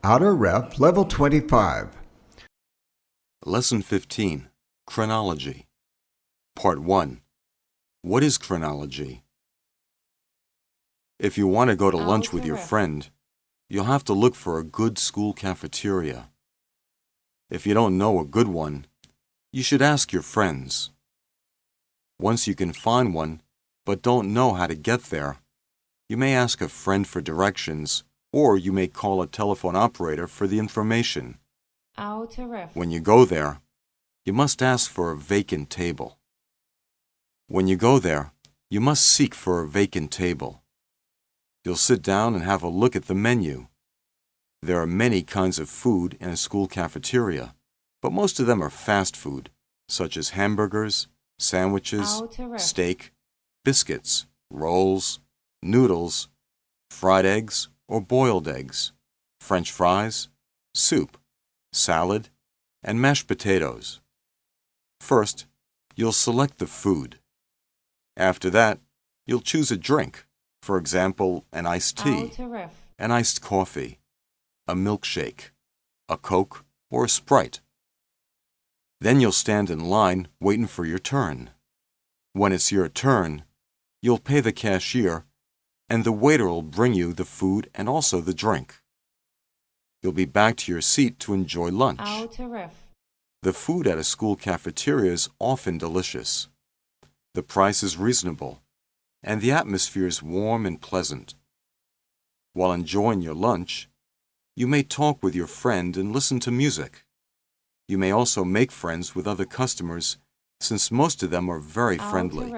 Outer Rep Level 25. Lesson 15, Chronology. Part 1. What is chronology? If you want to go to lunch with your friend, you'll have to look for a good school cafeteria. If you don't know a good one, you should ask your friends. Once you can find one, but don't know how to get there, you may ask a friend for directions, or you may call a telephone operator for the information. When you go there, you must ask for a vacant table. When you go there, you must seek for a vacant table. You'll sit down and have a look at the menu. There are many kinds of food in a school cafeteria, but most of them are fast food, such as hamburgers, sandwiches, steak, biscuits, rolls, noodles, fried eggs or boiled eggs, French fries, soup, salad, and mashed potatoes. First, you'll select the food. After that, you'll choose a drink, for example, an iced tea, an iced coffee, a milkshake, a Coke, or a Sprite. Then you'll stand in line waiting for your turn. When it's your turn, you'll pay the cashier, and the waiter will bring you the food and also the drink. You'll be back to your seat to enjoy lunch. The food at a school cafeteria is often delicious. The price is reasonable, and the atmosphere is warm and pleasant. While enjoying your lunch, you may talk with your friend and listen to music. You may also make friends with other customers, since most of them are very friendly.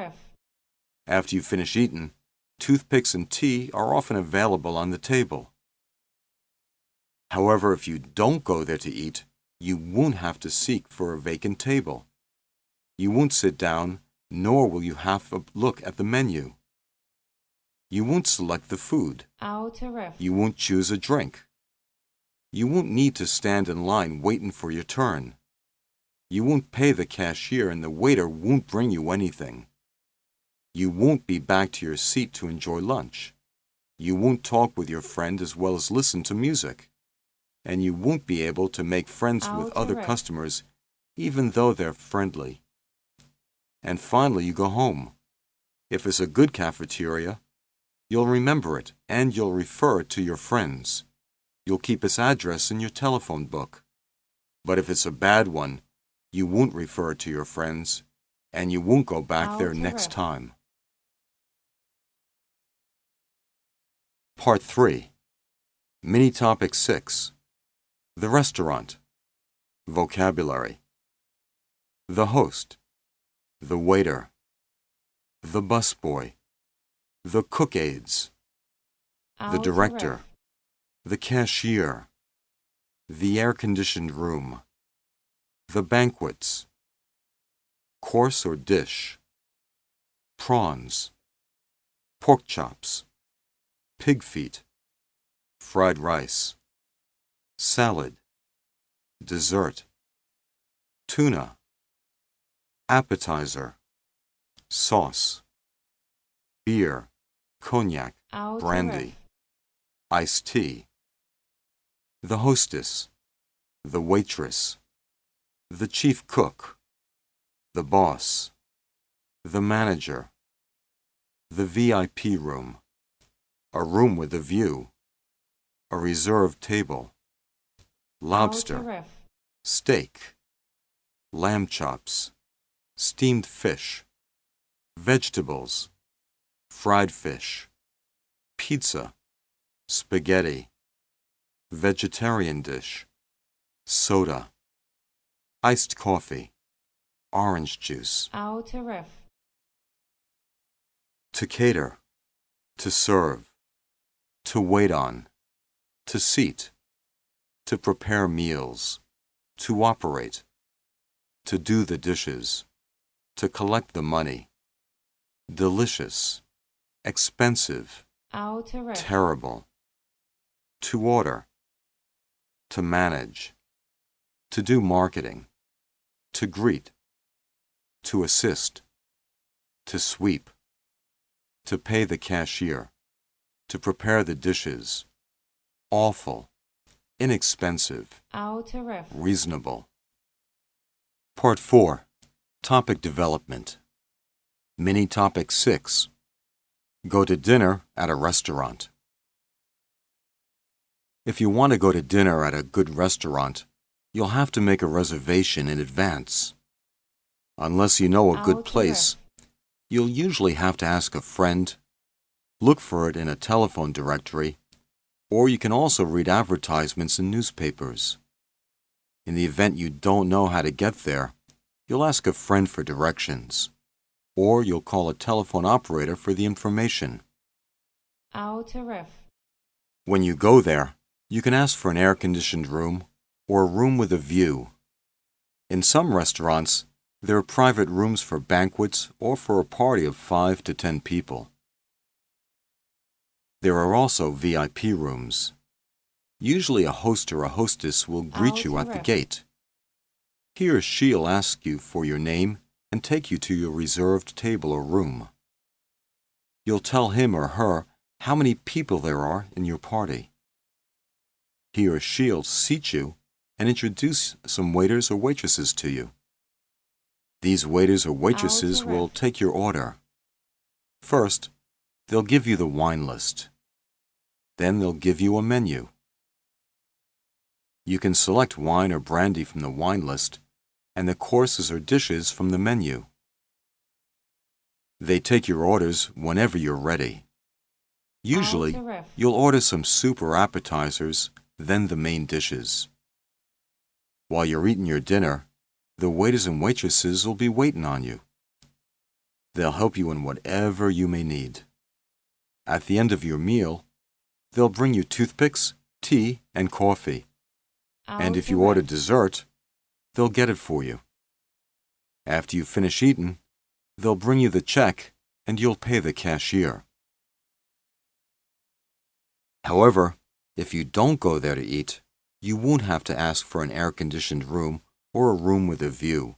After you finish eating, toothpicks and tea are often available on the table. However, if you don't go there to eat, you won't have to seek for a vacant table. You won't sit down, nor will you have a look at the menu. You won't select the food. You won't choose a drink. You won't need to stand in line waiting for your turn. You won't pay the cashier and the waiter won't bring you anything. You won't be back to your seat to enjoy lunch. You won't talk with your friend as well as listen to music. And you won't be able to make friends with other customers even though they're friendly. And finally, you go home. If it's a good cafeteria, you'll remember it and you'll refer it to your friends. You'll keep its address in your telephone book. But if it's a bad one, you won't refer it to your friends and you won't go back there next time. Part 3. Mini Topic 6. The restaurant. Vocabulary. The host. The waiter. The busboy. The cook aides. The director. The cashier. The air-conditioned room. The banquets. Course or dish. Prawns. Pork chops. Pig feet. Fried rice. Salad. Dessert. Tuna. Appetizer. Sauce. Beer, cognac, brandy. Iced tea. The hostess. The waitress. The chief cook. The boss. The manager. The VIP room. A room with a view. A reserved table. Lobster. Steak. Lamb chops. Steamed fish. Vegetables. Fried fish. Pizza. Spaghetti. Vegetarian dish. Soda. Iced coffee. Orange juice. To cater. To serve. To wait on. To seat. To prepare meals. To operate. To do the dishes. To collect the money. Delicious. Expensive. Terrible. To order. To manage. To do marketing. To greet. To assist. To sweep. To pay the cashier. To prepare the dishes. Awful. inexpensive, Outer. reasonable. Part 4. Topic Development. Mini Topic 6. Go to dinner at a restaurant. If you want to go to dinner at a good restaurant, you'll have to make a reservation in advance. Unless you know a good place, you'll usually have to ask a friend, look for it in a telephone directory, or you can also read advertisements in newspapers. In the event you don't know how to get there, you'll ask a friend for directions, or you'll call a telephone operator for the information. Outer. When you go there, you can ask for an air-conditioned room or a room with a view. In some restaurants, there are private rooms for banquets or for a party of 5 to 10 people. There are also VIP rooms. Usually a host or a hostess will greet you at the gate. He or she'll ask you for your name and take you to your reserved table or room. You'll tell him or her how many people there are in your party. He or she'll seat you and introduce some waiters or waitresses to you. These waiters or waitresses will take your order. First, they'll give you the wine list. Then they'll give you a menu. You can select wine or brandy from the wine list and the courses or dishes from the menu. They take your orders whenever you're ready. Usually, you'll order some soup or appetizers, then the main dishes. While you're eating your dinner, the waiters and waitresses will be waiting on you. They'll help you in whatever you may need. At the end of your meal, they'll bring you toothpicks, tea, and coffee. And if you order dessert, they'll get it for you. After you finish eating, they'll bring you the check and you'll pay the cashier. However, if you don't go there to eat, you won't have to ask for an air-conditioned room or a room with a view.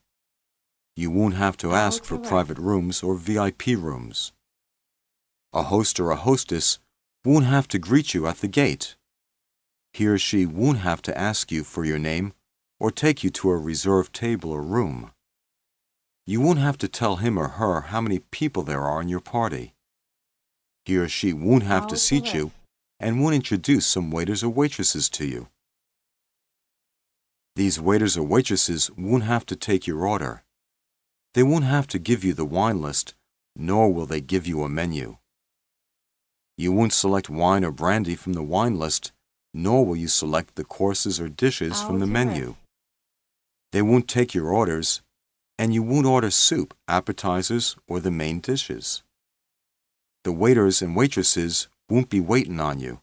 You won't have to ask for private rooms or VIP rooms. A host or a hostess won't have to greet you at the gate. He or she won't have to ask you for your name or take you to a reserved table or room. You won't have to tell him or her how many people there are in your party. He or she won't have to seat you and won't introduce some waiters or waitresses to you. These waiters or waitresses won't have to take your order. They won't have to give you the wine list, nor will they give you a menu. You won't select wine or brandy from the wine list, nor will you select the courses or dishes from the menu. They won't take your orders, and you won't order soup, appetizers, or the main dishes. The waiters and waitresses won't be waiting on you.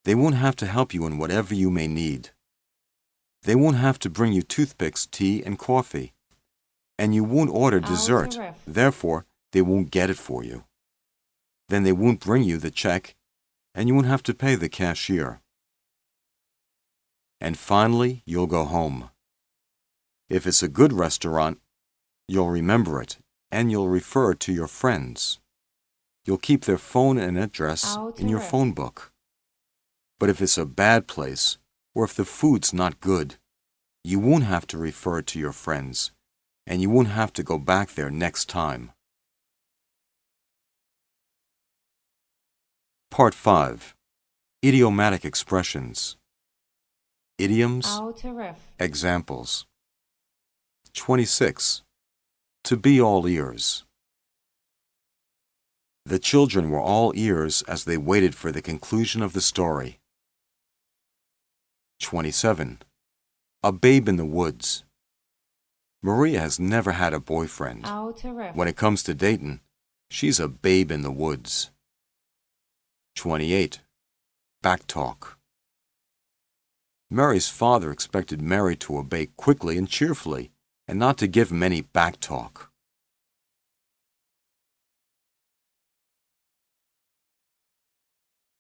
They won't have to help you in whatever you may need. They won't have to bring you toothpicks, tea, and coffee. And you won't order dessert, therefore they won't get it for you. Then they won't bring you the check, and you won't have to pay the cashier. And finally, you'll go home. If it's a good restaurant, you'll remember it, and you'll refer to your friends. You'll keep their phone and address in your phone book. But if it's a bad place, or if the food's not good, you won't have to refer to your friends, and you won't have to go back there next time. Part 5. Idiomatic expressions. Idioms. Examples. 26. To be all ears. The children were all ears as they waited for the conclusion of the story. 27. A babe in the woods. Maria has never had a boyfriend. When it comes to dating, she's a babe in the woods. 28. Backtalk. Mary's father expected Mary to obey quickly and cheerfully, and not to give him any backtalk.